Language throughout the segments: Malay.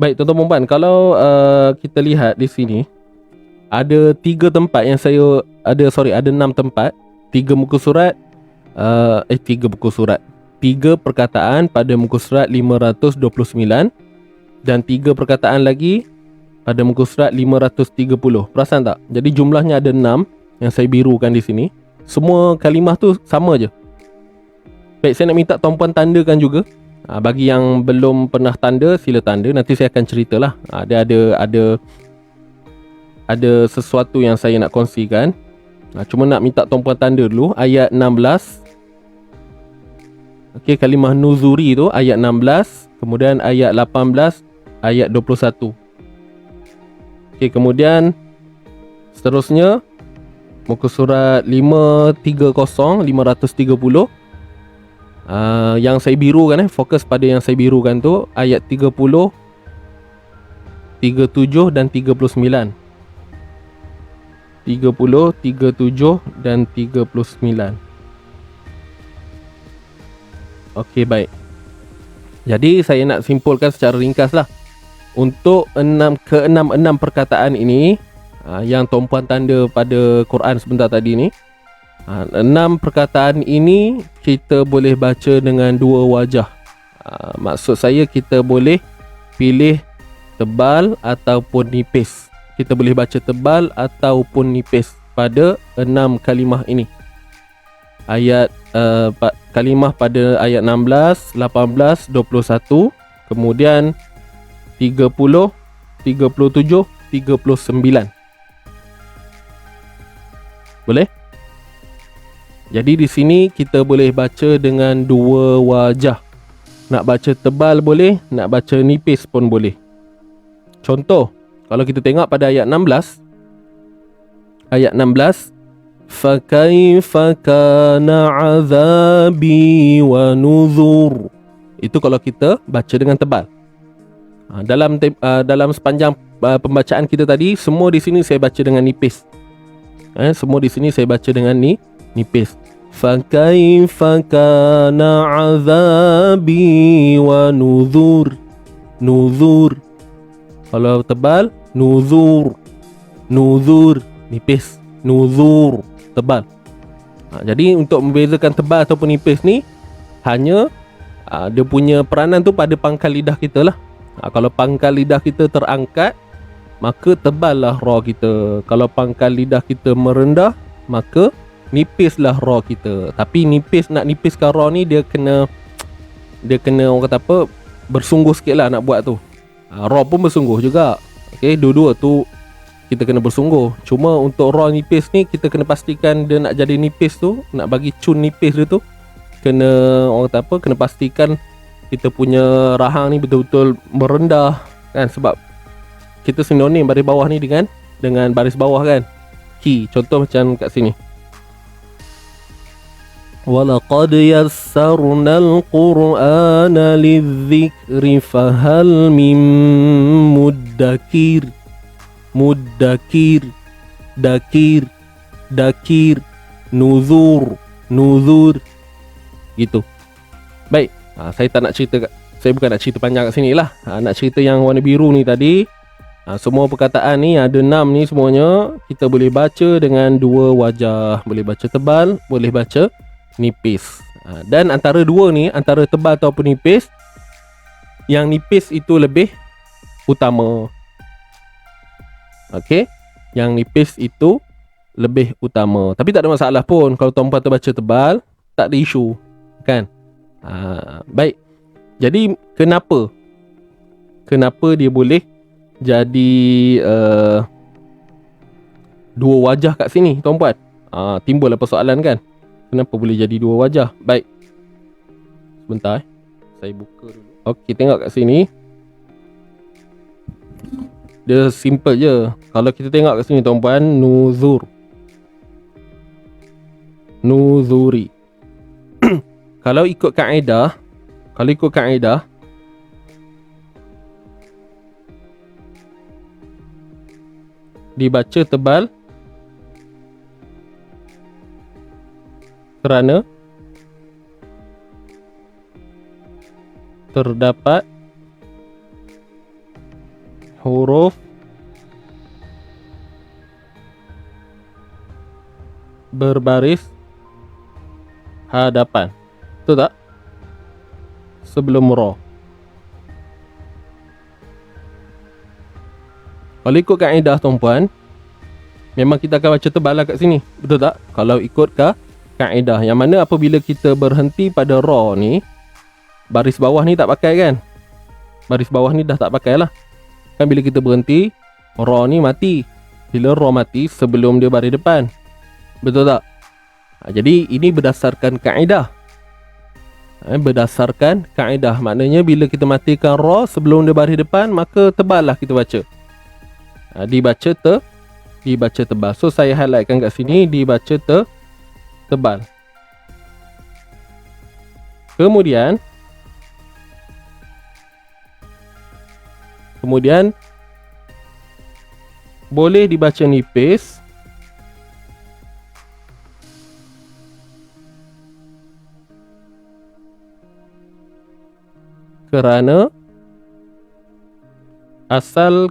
Baik tuan-tuan dan puan, kalau kita lihat di sini ada 3 tempat yang saya ada 6 tempat, 3 muka surat 3 muka surat. 3 perkataan pada muka surat 529 dan 3 perkataan lagi pada muka surat 530. Perasan tak? Jadi jumlahnya ada 6 yang saya birukan di sini. Semua kalimah tu sama je. Baik, saya nak minta tuan-puan tandakan juga. Bagi yang belum pernah tanda, sila tanda. Nanti saya akan ceritalah. Dia ada sesuatu yang saya nak kongsikan. Cuma nak minta tuan-puan tanda dulu ayat 16. Okey, kalimah nuzuri tu ayat 16, kemudian ayat 18, ayat 21. Okey, kemudian seterusnya muka surat 530. Yang saya birukan fokus pada yang saya birukan tu ayat 30, 37 dan 39. 30, 37 dan 39. Okey, baik. Jadi saya nak simpulkan secara ringkas lah. Untuk 6 perkataan ini yang tuan-puan tanda pada Quran sebentar tadi ni, 6 perkataan ini kita boleh baca dengan 2 wajah. Maksud saya kita boleh pilih tebal ataupun nipis. Kita boleh baca tebal ataupun nipis pada 6 kalimah ini. Kalimah pada ayat 16, 18, 21, kemudian 30, 37, 39. Boleh? Jadi di sini kita boleh baca dengan 2 wajah. Nak baca tebal boleh, nak baca nipis pun boleh. Contoh, kalau kita tengok pada ayat 16, fakaifa kana azabi wa nuzur. Itu kalau kita baca dengan tebal. Dalam sepanjang pembacaan kita tadi, semua di sini saya baca dengan nipis. Semua di sini saya baca dengan nipis. Fakaifa kana azabi wa nuzur. Nuzur. Kalau tebal, nuzur. Nuzur, nipis. Nuzur, tebal. Jadi untuk membezakan tebal ataupun nipis ni, hanya dia punya peranan tu pada pangkal lidah kita lah. Kalau pangkal lidah kita terangkat, maka teballah ra kita. Kalau pangkal lidah kita merendah, maka nipislah ra kita. Tapi nak nipiskan ra ni dia kena orang kata apa, bersungguh sikit lah nak buat tu. Ra pun bersungguh juga. Okay, dua-dua tu kita kena bersungguh. Cuma untuk ra nipis ni, kita kena pastikan dia nak jadi nipis tu, nak bagi cun nipis dia tu, kena orang kata apa, kena pastikan kita punya rahang ni betul-betul merendah kan. Sebab kita sinonim baris bawah ni dengan baris bawah kan, ki. Contoh macam kat sini, walaqad yassarnal qur'ana lidzikri fahal mim muddakir. Muddakir, dakir, nuzur gitu. Baik, saya tak nak cerita, saya bukan nak cerita panjang kat sini lah. Nak cerita yang warna biru ni tadi. Semua perkataan ni ada 6 ni, semuanya kita boleh baca dengan 2 wajah. Boleh baca tebal, boleh baca nipis. Dan antara 2 ni, antara tebal ataupun nipis, yang nipis itu lebih utama. Okey, yang nipis itu lebih utama. Tapi tak ada masalah pun kalau tuan-puan terbaca tebal, tak ada isu kan. Baik. Jadi kenapa dia boleh jadi 2 wajah kat sini tuan-puan? Timbul apa soalan kan? Kenapa boleh jadi 2 wajah? Baik. Sebentar saya buka dulu. Okey, tengok kat sini. Dia simple je. Kalau kita tengok kat sini tuan-puan, nuzur, nuzuri. Kalau ikut kaedah, dibaca tebal kerana terdapat huruf berbaris hadapan. Betul tak? Sebelum ra. Kalau ikut kaedah tuan-puan, memang kita akan baca tebal lah kat sini. Betul tak? Kalau ikut kaedah. Yang mana apabila kita berhenti pada ra ni, baris bawah ni tak pakai kan? Baris bawah ni dah tak pakai lah. Kan bila kita berhenti, ra ni mati. Bila ra mati, sebelum dia baris depan. Betul tak? Jadi ini berdasarkan kaedah. Berdasarkan kaedah. Maknanya bila kita matikan ra sebelum dia baris depan, maka tebal lah kita baca. Dibaca tebal. So saya highlightkan kat sini, dibaca tebal. Kemudian boleh dibaca nipis kerana asal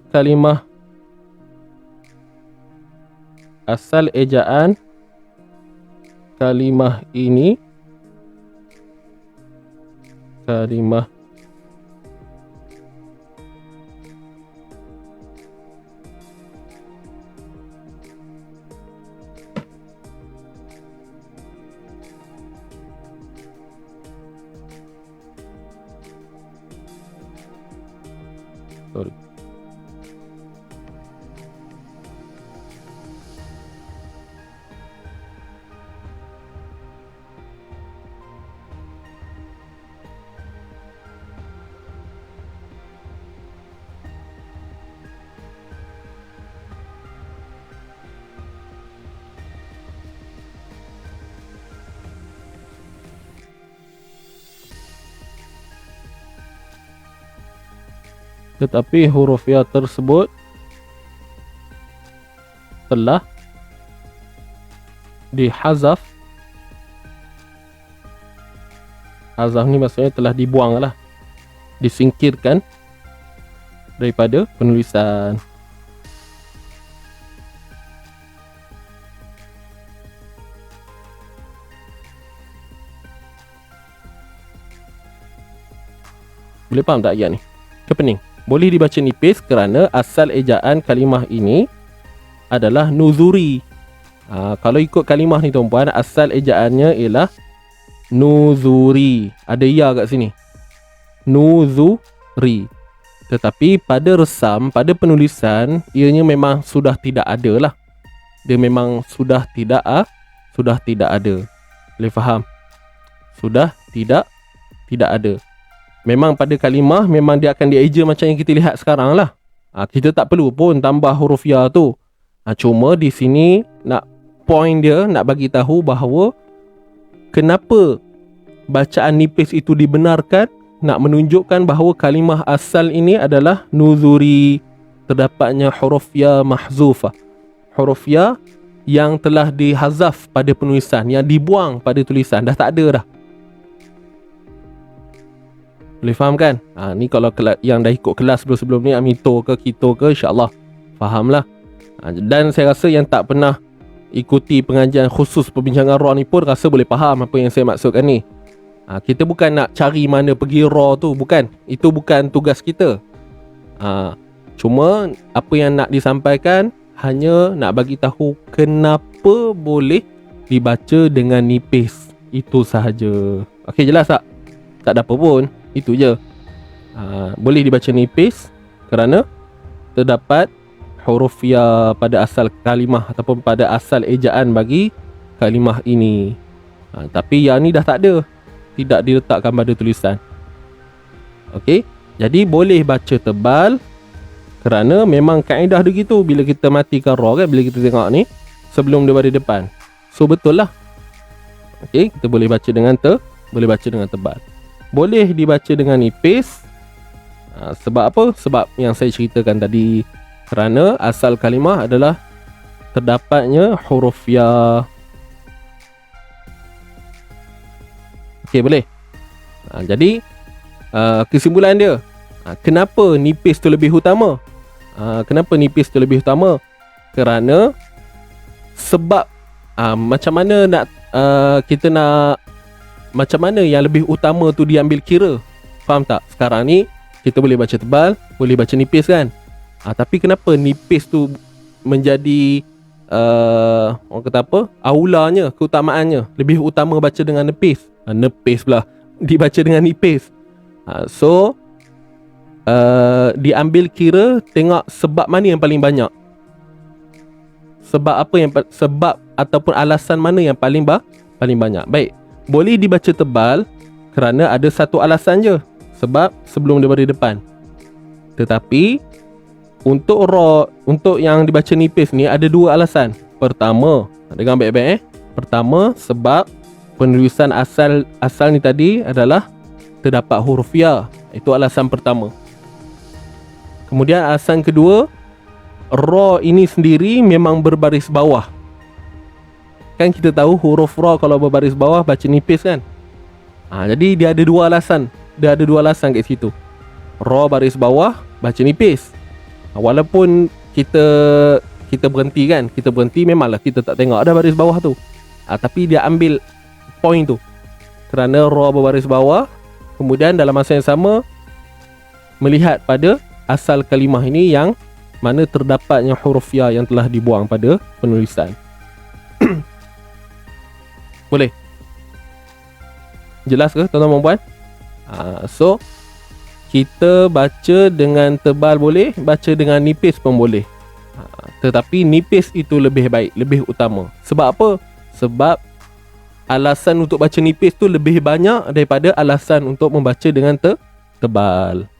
ejaan kalimah ini sorry. Tetapi huruf ya tersebut telah dihazaf. Hazaf ni maksudnya telah dibuang lah, disingkirkan daripada penulisan. Boleh faham tak ayat ni? Ke pening? Boleh dibaca nipis kerana asal ejaan kalimah ini adalah nuzuri. Kalau ikut kalimah ni tuan-puan, asal ejaannya ialah nuzuri. Ada ya kat sini. Nuzuri. Tetapi pada resam, pada penulisan, ianya memang sudah tidak ada lah. Dia memang sudah tidak ada. Boleh faham? Sudah tidak ada. Memang pada kalimah memang dia akan dieja macam yang kita lihat sekarang lah. Kita tak perlu pun tambah huruf ya tu. Cuma di sini nak point dia, nak bagi tahu bahawa kenapa bacaan nipis itu dibenarkan, nak menunjukkan bahawa kalimah asal ini adalah nuzuri, terdapatnya huruf ya mahzufah. Huruf ya yang telah dihazaf pada penulisan, yang dibuang pada tulisan, dah tak ada dah. Boleh faham kan? Ni kalau yang dah ikut kelas sebelum-sebelum ni, Amito ke Kito ke, insyaAllah faham lah. Dan saya rasa yang tak pernah ikuti pengajian khusus perbincangan ra ni pun rasa boleh faham apa yang saya maksudkan ni. Kita bukan nak cari mana pergi ra tu, bukan. Itu bukan tugas kita. Cuma apa yang nak disampaikan hanya nak bagi tahu kenapa boleh dibaca dengan nipis. Itu sahaja. Okey, jelas tak? Tak ada apa pun. Itu je. Boleh dibaca nipis kerana terdapat huruf ya pada asal kalimah ataupun pada asal ejaan bagi kalimah ini. Tapi ya ni dah tak ada, tidak diletakkan pada tulisan. Okey, jadi boleh baca tebal kerana memang kaedah dia gitu. Bila kita matikan ra kan, bila kita tengok ni sebelum dia baris depan. So betul lah. Okey, kita boleh baca dengan tebal. Boleh dibaca dengan nipis. Sebab apa? Sebab yang saya ceritakan tadi, kerana asal kalimah adalah terdapatnya huruf ya. Okey, boleh. Jadi kesimpulan dia, kenapa nipis tu lebih utama? Kenapa nipis tu lebih utama? Kerana sebab macam mana nak kita nak, macam mana yang lebih utama tu diambil kira. Faham tak? Sekarang ni kita boleh baca tebal, boleh baca nipis kan. Tapi kenapa nipis tu menjadi orang kata apa, aulanya, keutamaannya, lebih utama baca dengan nipis, nepis pula, dibaca dengan nipis. So diambil kira, tengok sebab mana yang paling banyak, sebab apa yang, sebab ataupun alasan mana yang paling banyak. Baik, boleh dibaca tebal kerana ada satu alasan je, sebab sebelum dia beri depan. Tetapi untuk untuk yang dibaca nipis ni ada dua alasan. Pertama, dengar baik-baik pertama, sebab penulisan asal ni tadi adalah terdapat huruf ya. Itu alasan pertama. Kemudian alasan kedua, ra ini sendiri memang berbaris bawah. Kan kita tahu huruf ra kalau berbaris bawah baca nipis kan. Jadi dia ada dua alasan. Dia ada dua alasan kat situ. Ra baris bawah, baca nipis. Walaupun kita berhenti kan, kita berhenti memanglah kita tak tengok ada baris bawah tu. Tapi dia ambil point tu kerana ra berbaris bawah. Kemudian dalam masa yang sama melihat pada asal kalimah ini yang mana terdapatnya huruf ya yang telah dibuang pada penulisan. Boleh? Jelas ke tuan-tuan dan puan? So kita baca dengan tebal boleh, baca dengan nipis pun boleh. Tetapi nipis itu lebih baik, lebih utama. Sebab apa? Sebab alasan untuk baca nipis tu lebih banyak daripada alasan untuk membaca dengan tebal.